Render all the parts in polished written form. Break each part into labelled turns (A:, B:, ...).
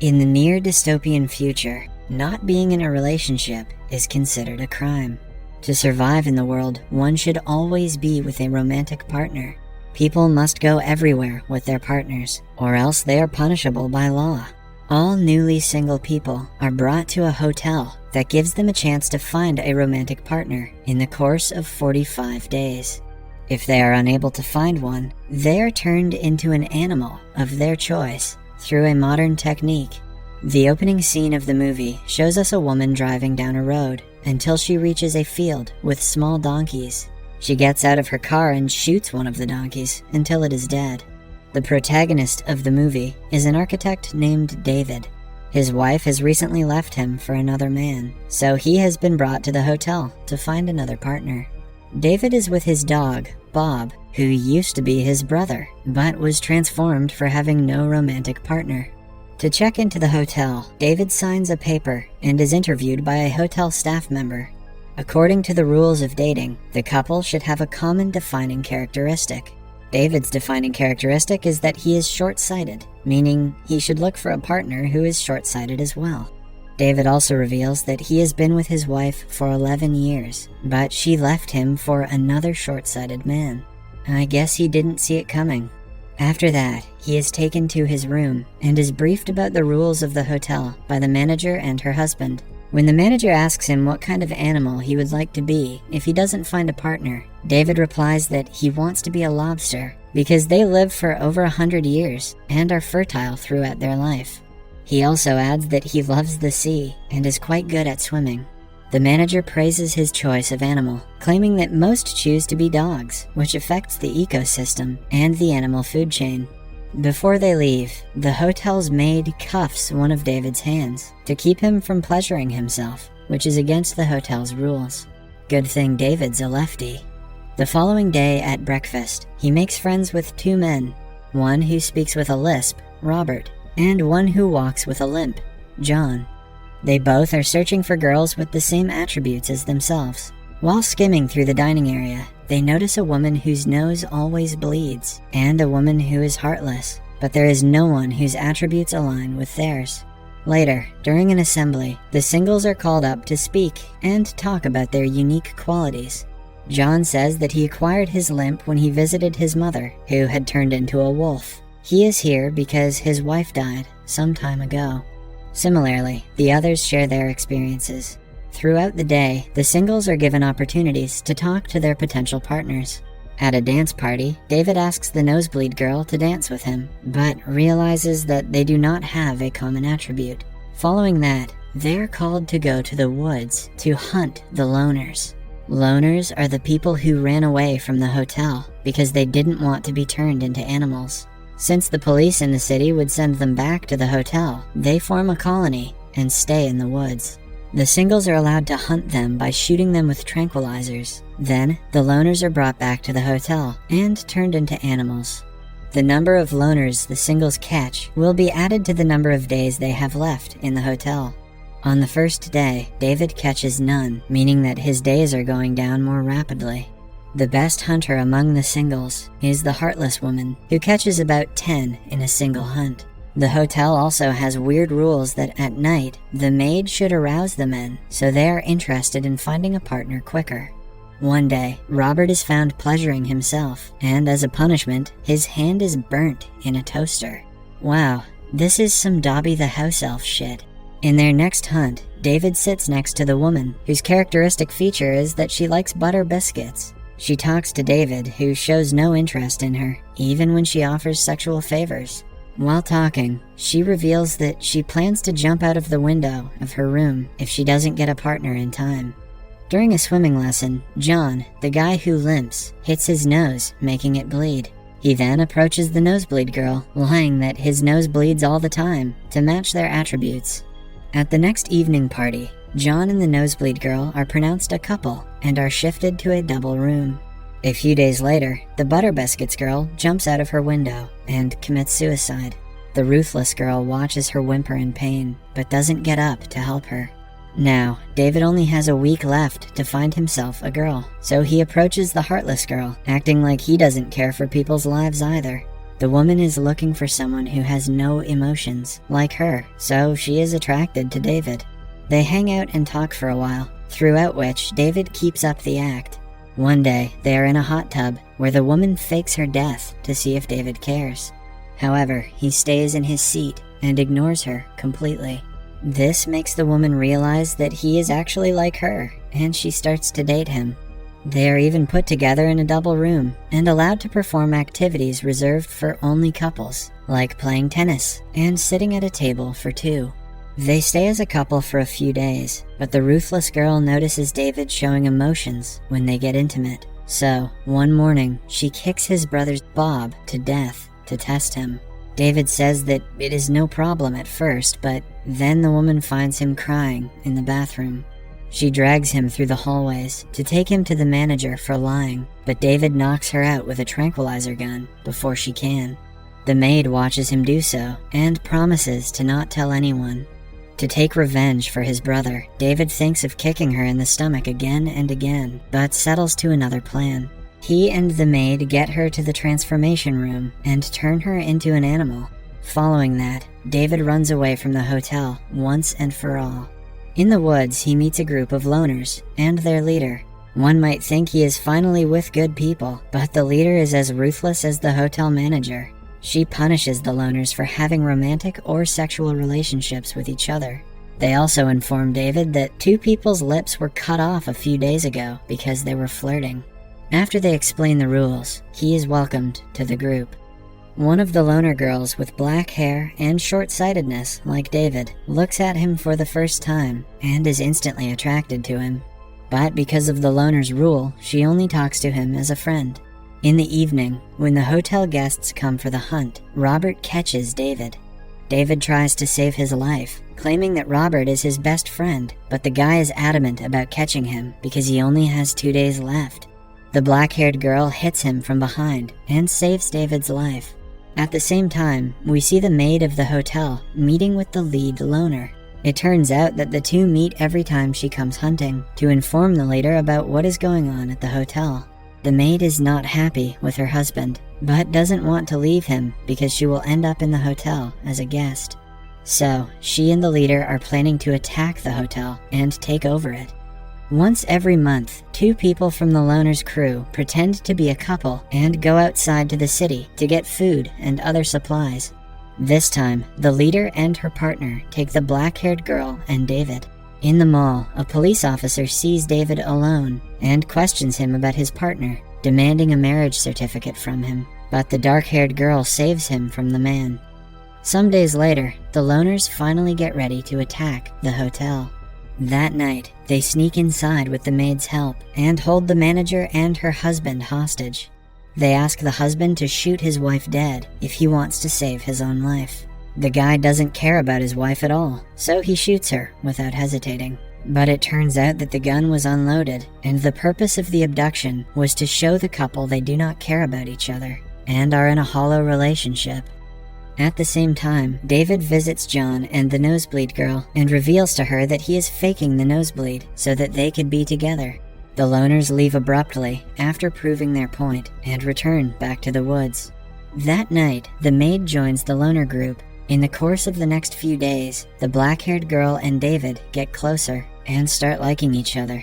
A: In the near dystopian future, not being in a relationship is considered a crime. To survive in the world, one should always be with a romantic partner. People must go everywhere with their partners, or else they are punishable by law. All newly single people are brought to a hotel that gives them a chance to find a romantic partner in the course of 45 days. If they are unable to find one, they are turned into an animal of their choice through a modern technique. The opening scene of the movie shows us a woman driving down a road until she reaches a field with small donkeys. She gets out of her car and shoots one of the donkeys until it is dead. The protagonist of the movie is an architect named David. His wife has recently left him for another man, so he has been brought to the hotel to find another partner. David is with his dog, Bob, who used to be his brother, but was transformed for having no romantic partner. To check into the hotel, David signs a paper and is interviewed by a hotel staff member. According to the rules of dating, the couple should have a common defining characteristic. David's defining characteristic is that he is short-sighted, meaning he should look for a partner who is short-sighted as well. David also reveals that he has been with his wife for 11 years, but she left him for another short-sighted man. I guess he didn't see it coming. After that, he is taken to his room and is briefed about the rules of the hotel by the manager and her husband. When the manager asks him what kind of animal he would like to be if he doesn't find a partner, David replies that he wants to be a lobster because they live for over 100 years and are fertile throughout their life. He also adds that he loves the sea and is quite good at swimming. The manager praises his choice of animal, claiming that most choose to be dogs, which affects the ecosystem and the animal food chain. Before they leave, the hotel's maid cuffs one of David's hands to keep him from pleasuring himself, which is against the hotel's rules. Good thing David's a lefty. The following day at breakfast, he makes friends with two men, one who speaks with a lisp, Robert, and one who walks with a limp, John. They both are searching for girls with the same attributes as themselves. While skimming through the dining area, they notice a woman whose nose always bleeds, and a woman who is heartless, but there is no one whose attributes align with theirs. Later, during an assembly, the singles are called up to speak and talk about their unique qualities. John says that he acquired his limp when he visited his mother, who had turned into a wolf. He is here because his wife died some time ago. Similarly, the others share their experiences. Throughout the day, the singles are given opportunities to talk to their potential partners. At a dance party, David asks the nosebleed girl to dance with him, but realizes that they do not have a common attribute. Following that, they're called to go to the woods to hunt the loners. Loners are the people who ran away from the hotel because they didn't want to be turned into animals. Since the police in the city would send them back to the hotel, they form a colony and stay in the woods. The singles are allowed to hunt them by shooting them with tranquilizers. Then, the loners are brought back to the hotel and turned into animals. The number of loners the singles catch will be added to the number of days they have left in the hotel. On the first day, David catches none, meaning that his days are going down more rapidly. The best hunter among the singles is the heartless woman, who catches about 10 in a single hunt. The hotel also has weird rules that at night, the maid should arouse the men so they are interested in finding a partner quicker. One day, Robert is found pleasuring himself, and as a punishment, his hand is burnt in a toaster. Wow, this is some Dobby the house elf shit. In their next hunt, David sits next to the woman, whose characteristic feature is that she likes butter biscuits. She talks to David, who shows no interest in her, even when she offers sexual favors. While talking, she reveals that she plans to jump out of the window of her room if she doesn't get a partner in time. During a swimming lesson, John, the guy who limps, hits his nose, making it bleed. He then approaches the nosebleed girl, lying that his nose bleeds all the time to match their attributes. At the next evening party, John and the nosebleed girl are pronounced a couple and are shifted to a double room. A few days later, the Butter Biscuits girl jumps out of her window and commits suicide. The ruthless girl watches her whimper in pain, but doesn't get up to help her. Now, David only has a week left to find himself a girl, so he approaches the heartless girl, acting like he doesn't care for people's lives either. The woman is looking for someone who has no emotions, like her, so she is attracted to David. They hang out and talk for a while, throughout which David keeps up the act. One day, they are in a hot tub where the woman fakes her death to see if David cares. However, he stays in his seat and ignores her completely. This makes the woman realize that he is actually like her, and she starts to date him. They are even put together in a double room and allowed to perform activities reserved for only couples, like playing tennis and sitting at a table for two. They stay as a couple for a few days, but the ruthless girl notices David showing emotions when they get intimate. So, one morning, she kicks his brother Bob to death to test him. David says that it is no problem at first, but then the woman finds him crying in the bathroom. She drags him through the hallways to take him to the manager for lying, but David knocks her out with a tranquilizer gun before she can. The maid watches him do so and promises to not tell anyone. To take revenge for his brother, David thinks of kicking her in the stomach again and again, but settles to another plan. He and the maid get her to the transformation room and turn her into an animal. Following that, David runs away from the hotel once and for all. In the woods, he meets a group of loners and their leader. One might think he is finally with good people, but the leader is as ruthless as the hotel manager. She punishes the loners for having romantic or sexual relationships with each other. They also inform David that two people's lips were cut off a few days ago because they were flirting. After they explain the rules, he is welcomed to the group. One of the loner girls with black hair and short-sightedness, like David, looks at him for the first time and is instantly attracted to him. But because of the loner's rule, she only talks to him as a friend. In the evening, when the hotel guests come for the hunt, Robert catches David. David tries to save his life, claiming that Robert is his best friend, but the guy is adamant about catching him because he only has 2 days left. The black-haired girl hits him from behind and saves David's life. At the same time, we see the maid of the hotel meeting with the lead loner. It turns out that the two meet every time she comes hunting to inform the leader about what is going on at the hotel. The maid is not happy with her husband, but doesn't want to leave him because she will end up in the hotel as a guest. So, she and the leader are planning to attack the hotel and take over it. Once every month, 2 people from the loner's crew pretend to be a couple and go outside to the city to get food and other supplies. This time, the leader and her partner take the black-haired girl and David. In the mall, a police officer sees David alone and questions him about his partner, demanding a marriage certificate from him, but the dark-haired girl saves him from the man. Some days later, the loners finally get ready to attack the hotel. That night, they sneak inside with the maid's help and hold the manager and her husband hostage. They ask the husband to shoot his wife dead if he wants to save his own life. The guy doesn't care about his wife at all, so he shoots her without hesitating. But it turns out that the gun was unloaded, and the purpose of the abduction was to show the couple they do not care about each other and are in a hollow relationship. At the same time, David visits John and the nosebleed girl and reveals to her that he is faking the nosebleed so that they could be together. The loners leave abruptly after proving their point and return back to the woods. That night, the maid joins the loner group. In the course of the next few days, the black-haired girl and David get closer and start liking each other.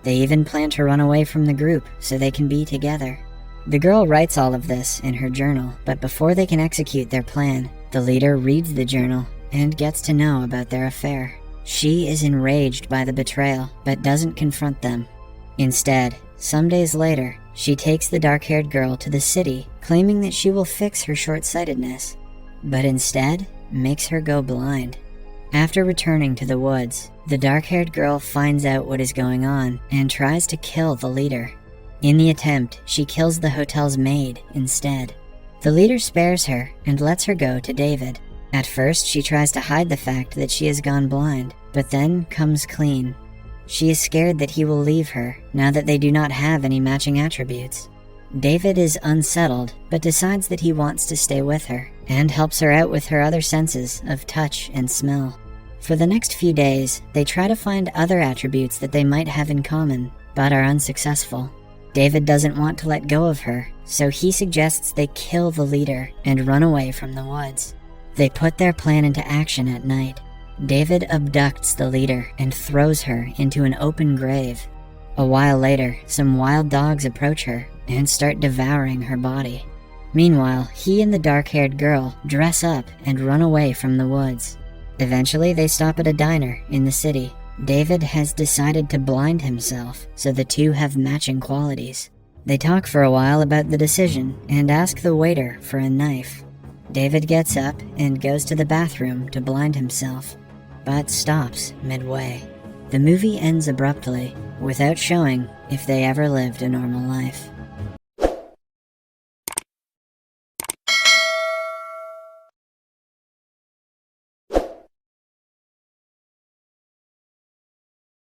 A: They even plan to run away from the group so they can be together. The girl writes all of this in her journal, but before they can execute their plan, the leader reads the journal and gets to know about their affair. She is enraged by the betrayal, but doesn't confront them. Instead, some days later, she takes the dark-haired girl to the city, claiming that she will fix her short-sightedness, but instead makes her go blind. After returning to the woods, the dark-haired girl finds out what is going on and tries to kill the leader. In the attempt, she kills the hotel's maid instead. The leader spares her and lets her go to David. At first, she tries to hide the fact that she has gone blind, but then comes clean. She is scared that he will leave her, now that they do not have any matching attributes. David is unsettled, but decides that he wants to stay with her, and helps her out with her other senses of touch and smell. For the next few days, they try to find other attributes that they might have in common, but are unsuccessful. David doesn't want to let go of her, so he suggests they kill the leader and run away from the woods. They put their plan into action at night. David abducts the leader and throws her into an open grave. A while later, some wild dogs approach her and start devouring her body. Meanwhile, he and the dark-haired girl dress up and run away from the woods. Eventually, they stop at a diner in the city. David has decided to blind himself, so the two have matching qualities. They talk for a while about the decision and ask the waiter for a knife. David gets up and goes to the bathroom to blind himself, but stops midway. The movie ends abruptly, without showing if they ever lived a normal life.